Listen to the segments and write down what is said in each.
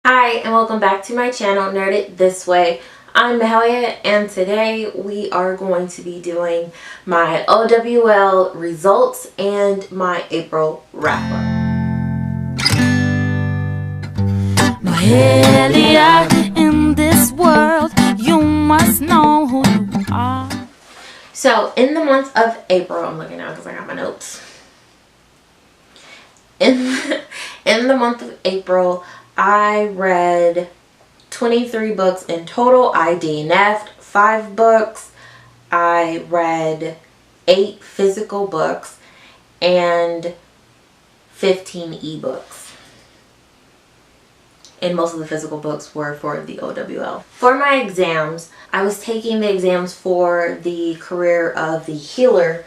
Hi and welcome back to my channel, Nerd It This Way. I'm Mahalia and today we are going to be doing my OWL results and my April wrap-up. Mahalia, in this world, you must know who you are. So in the month of April, I'm looking now because I got my notes. In the month of April, I read 23 books in total. I DNF'd 5 books. I read 8 physical books and 15 ebooks. And most of the physical books were for the OWL. For my exams, I was taking the exams for the career of the healer,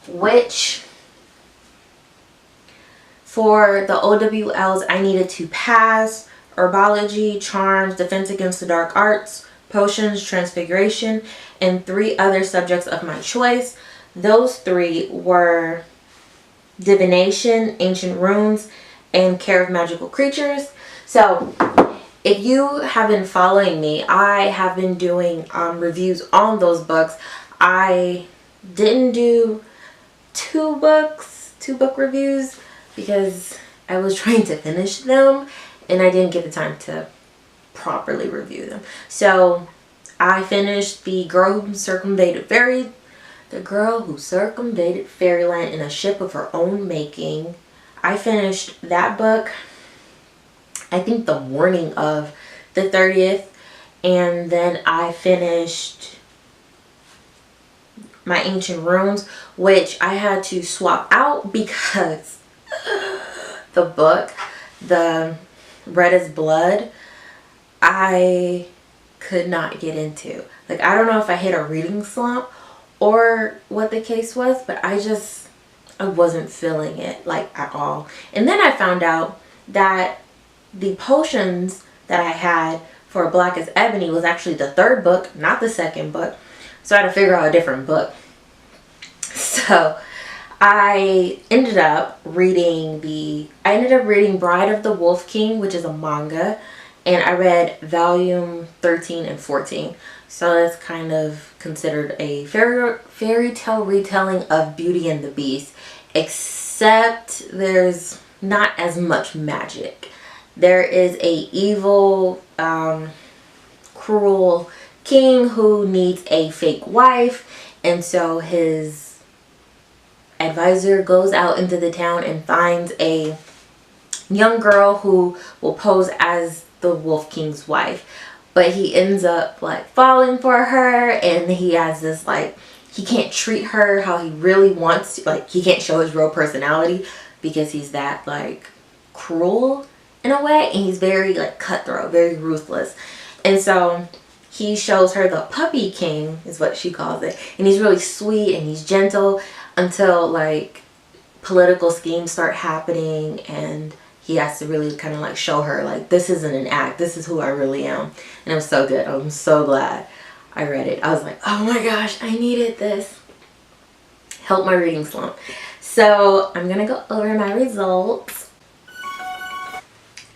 which for the OWLs I needed to pass Herbology, Charms, Defense Against the Dark Arts, Potions, Transfiguration, and 3 other subjects of my choice. Those 3 were Divination, Ancient Runes, and Care of Magical Creatures. So if you have been following me, I have been doing reviews on those books. I didn't do 2 book reviews because I was trying to finish them and I didn't get the time to properly review them. So I finished The Girl Who Circumvented Fairyland in a Ship of Her Own Making. I finished that book, I think the morning of the 30th, and then I finished my Ancient Runes, which I had to swap out because the book, the Red as Blood, I could not get into. Like, I don't know if I hit a reading slump or what the case was, but I wasn't feeling it like at all. And then I found out that the potions that I had for Black as Ebony was actually the 3rd book, not the 2nd book. So I had to figure out a different book. So I ended up reading Bride of the Wolf King, which is a manga, and I read volume 13 and 14. So that's kind of considered a fairy tale retelling of Beauty and the Beast, except there's not as much magic. There is a evil, cruel king who needs a fake wife, and so his advisor goes out into the town and finds a young girl who will pose as the Wolf King's wife. But he ends up like falling for her, and he has this like, he can't treat her how he really wants to, like he can't show his real personality because he's that like cruel in a way, and he's very like cutthroat, very ruthless. And so he shows her the Puppy King is what she calls it, and he's really sweet and he's gentle until like political schemes start happening, and he has to really kind of like show her like, this isn't an act, this is who I really am. And it was so good. I'm so glad I read it. I was like, oh my gosh, I needed this. Helped my reading slump. So I'm gonna go over my results.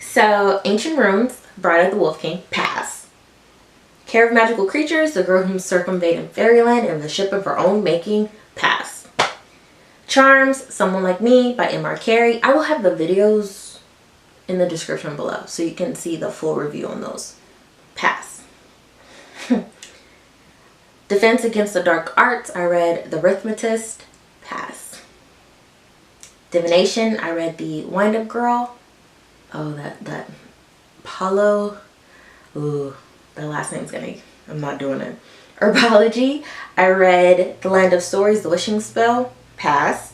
So Ancient Runes, Bride of the Wolf King, pass. Care of Magical Creatures, The Girl Who Circumvented Fairyland in the Ship of Her Own Making, pass. Charms, Someone Like Me by M.R. Carey. I will have the videos in the description below so you can see the full review on those. Pass. Defense Against the Dark Arts, I read The Arithmetist. Pass. Divination, I read the Windup Girl. Oh, that Paulo. Ooh, the last name's I'm not doing it. Herbology, I read The Land of Stories, The Wishing Spell. Pass.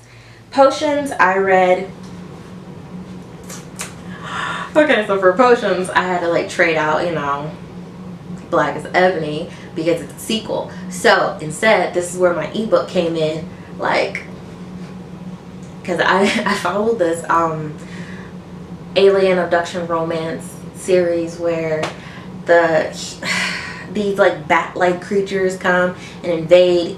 Potions, I read. Okay, so for potions, I had to like trade out, you know, Black as Ebony because it's a sequel. So instead, this is where my ebook came in, like, because I followed this alien abduction romance series where these like bat-like creatures come and invade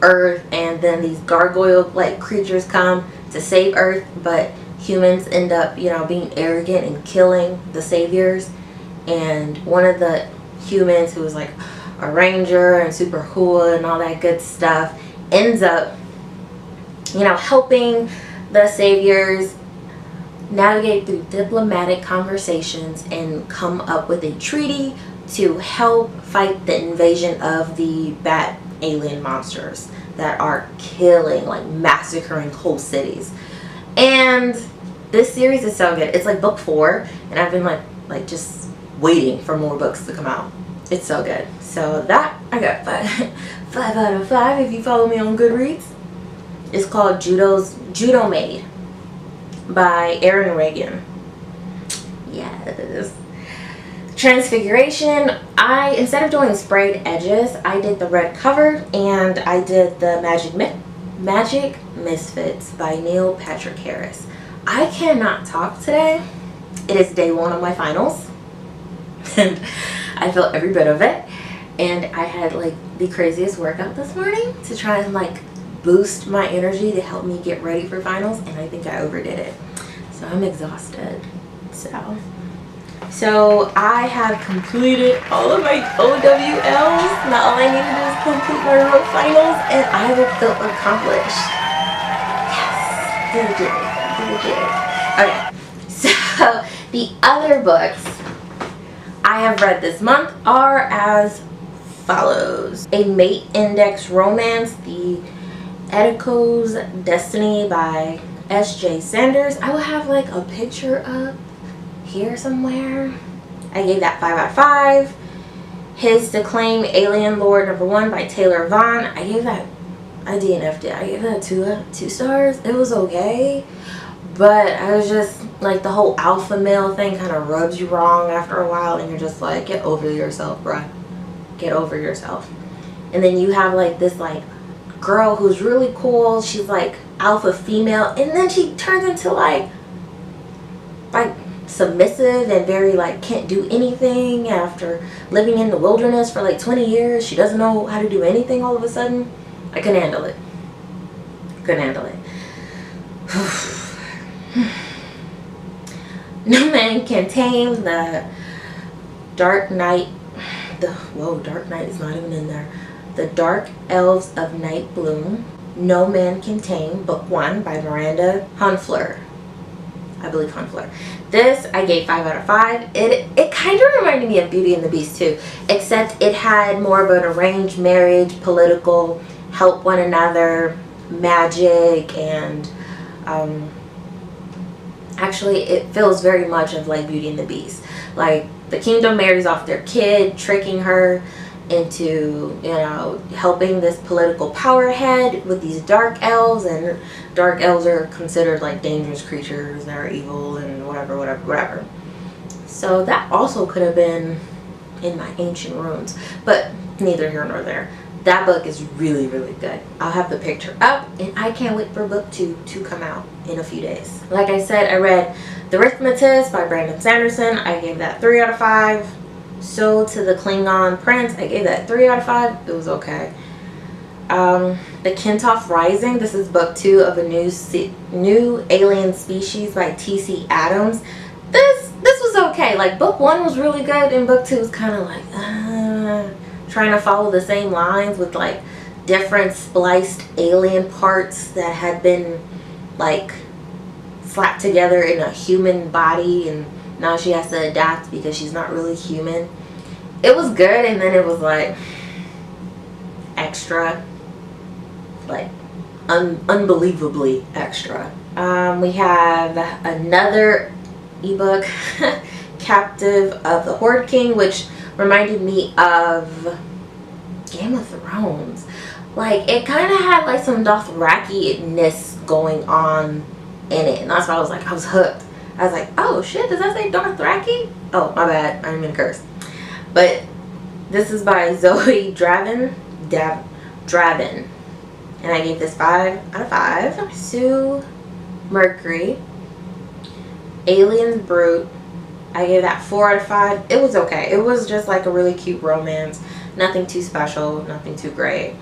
Earth, and then these gargoyle-like creatures come to save Earth, but humans end up, you know, being arrogant and killing the saviors. and one of the humans who was like a ranger and super cool and all that good stuff ends up, you know, helping the saviors navigate through diplomatic conversations and come up with a treaty to help fight the invasion of the bat alien monsters that are killing, like massacring whole cities. And this series is so good. It's like book 4, and I've been like just waiting for more books to come out. It's so good. So that I got 5 out of 5 if you follow me on Goodreads. It's called Judo Maid by Erin Regan. Yes. Transfiguration. Instead of doing sprayed edges, I did the red cover, and I did the Magic Misfits by Neil Patrick Harris. I cannot talk today. It is day 1 of my finals, and I felt every bit of it. And I had like the craziest workout this morning to try and like boost my energy to help me get ready for finals, and I think I overdid it. So I'm exhausted. So I have completed all of my OWLs. Now all I need to do is complete my real finals, and I will feel accomplished. Yes, did it. Okay, so the other books I have read this month are as follows: A Mate Index Romance, The Edico's Destiny by S.J. Sanders. I will have like a picture up here somewhere. I gave that 5 out of 5. His Acclaim Alien Lore #1 by Taylor Vaughn. I gave that, I DNF'd it. I gave that 2 stars. It was okay, but I was just like, the whole alpha male thing kind of rubs you wrong after a while, and you're just like, get over yourself, bruh. Get over yourself. And then you have like this like girl who's really cool. She's like alpha female, and then she turns into like submissive and very like can't do anything after living in the wilderness for like 20 years. She doesn't know how to do anything all of a sudden. I couldn't handle it. Couldn't handle it. No Man Can Tame the Dark Knight. Dark Knight is not even in there. The Dark Elves of Night Bloom. No Man Can Tame, Book 1 by Miranda Hunfler. I believe Hunfler. This I gave 5 out of 5. It kind of reminded me of Beauty and the Beast too, except it had more of an arranged marriage, political, help one another, magic, and actually it feels very much of like Beauty and the Beast. Like the kingdom marries off their kid, tricking her into, you know, helping this political power head with these dark elves, and dark elves are considered like dangerous creatures that are evil and whatever. So that also could have been in my ancient runes, but neither here nor there. That book is really, really good. I'll have the picture up, and I can't wait for book 2 to come out in a few days. Like I said, I read The Arithmetist by Brandon Sanderson. I gave that 3 out of 5. So to the Klingon Prince, I gave that 3 out of 5. It was okay. The Kintoff Rising. This is book 2 of a new alien species by T.C. Adams. This was okay. Like book 1 was really good, and book 2 was kind of like trying to follow the same lines with like different spliced alien parts that had been like slapped together in a human body, and now she has to adapt because she's not really human. It was good, and then it was like extra, like unbelievably extra. We have another ebook, Captive of the Horde King, which reminded me of Game of Thrones. Like it kind of had like some Dothraki-ness going on in it, and that's why I was hooked. I was like, oh shit, does that say Dothraki? Oh, my bad, I didn't mean to curse. But this is by Zoe Draven, and I gave this 5 out of 5. Sue Mercury, Aliens Brute. I gave that 4 out of 5. It was okay. It was just like a really cute romance. Nothing too special, nothing too great.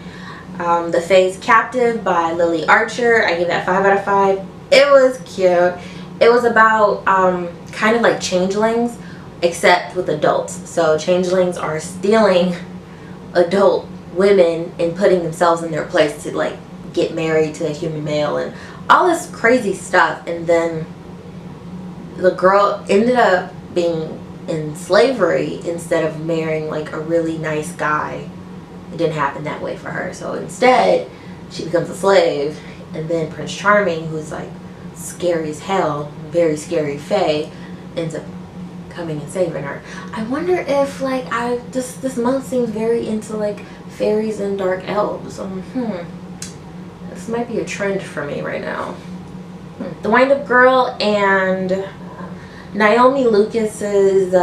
The Fae's Captive by Lily Archer. I gave that 5 out of 5. It was cute. It was about kind of like changelings, except with adults. So changelings are stealing adult women and putting themselves in their place to like get married to a human male and all this crazy stuff. And then the girl ended up being in slavery instead of marrying like a really nice guy. It didn't happen that way for her. So instead she becomes a slave, and then Prince Charming, who's like scary as hell, very scary fae, ends up coming and saving her. I wonder if like this month seems very into like fairies and dark elves. This might be a trend for me right now. The Windup Girl and Naomi Lucas's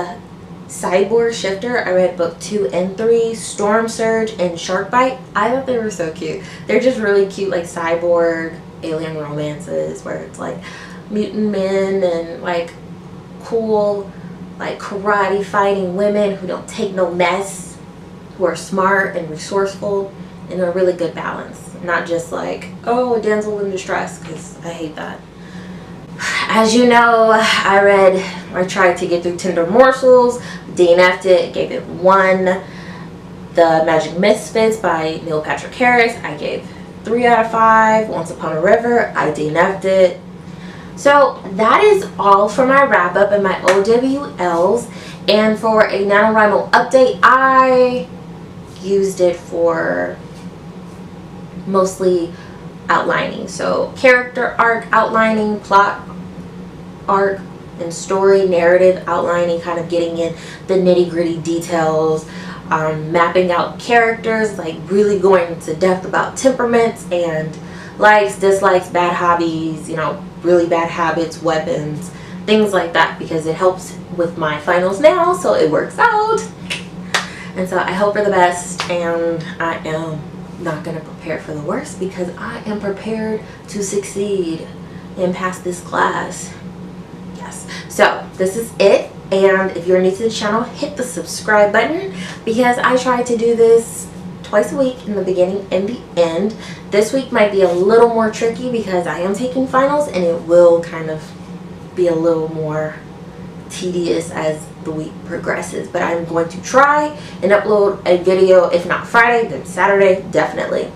Cyborg Shifter. I read book 2 and 3, Storm Surge and Shark Bite. I thought they were so cute. They're just really cute, like cyborg alien romances where it's like mutant men and like cool like karate fighting women who don't take no mess, who are smart and resourceful, and a really good balance. Not just like, oh, a damsel in distress, because I hate that. As you know, I tried to get through Tender Morsels, DNF'd it, gave it 1. The Magic Misfits by Neil Patrick Harris, I gave 3 out of 5. Once Upon a River, I DNF'd it. So that is all for my wrap up and my OWLs. And for a NaNoWriMo update, I used it for mostly outlining. So character arc outlining, plot arc, and story narrative outlining, kind of getting in the nitty-gritty details, mapping out characters, like really going into depth about temperaments and likes, dislikes, bad hobbies, you know, really bad habits, weapons, things like that, because it helps with my finals now, so it works out. And so I hope for the best, and I am not going to prepare for the worst because I am prepared to succeed and pass this class. Yes. So this is it, and if you're new to the channel, hit the subscribe button because I try to do this twice a week in the beginning and the end. This week might be a little more tricky because I am taking finals, and it will kind of be a little more tedious as the week progresses, but I'm going to try and upload a video, if not Friday, then Saturday, definitely.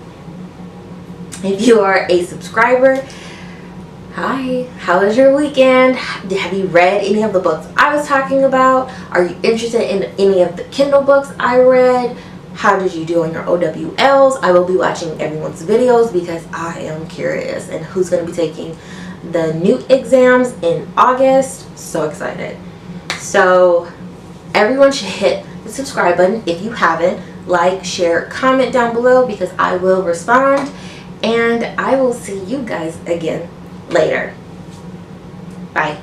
If you are a subscriber, hi, how was your weekend? Have you read any of the books I was talking about? Are you interested in any of the Kindle books I read? How did you do on your OWLs? I will be watching everyone's videos because I am curious, and who's going to be taking the new exams in August. So excited. So everyone should hit the subscribe button if you haven't. Like, share, comment down below because I will respond, and I will see you guys again later. Bye.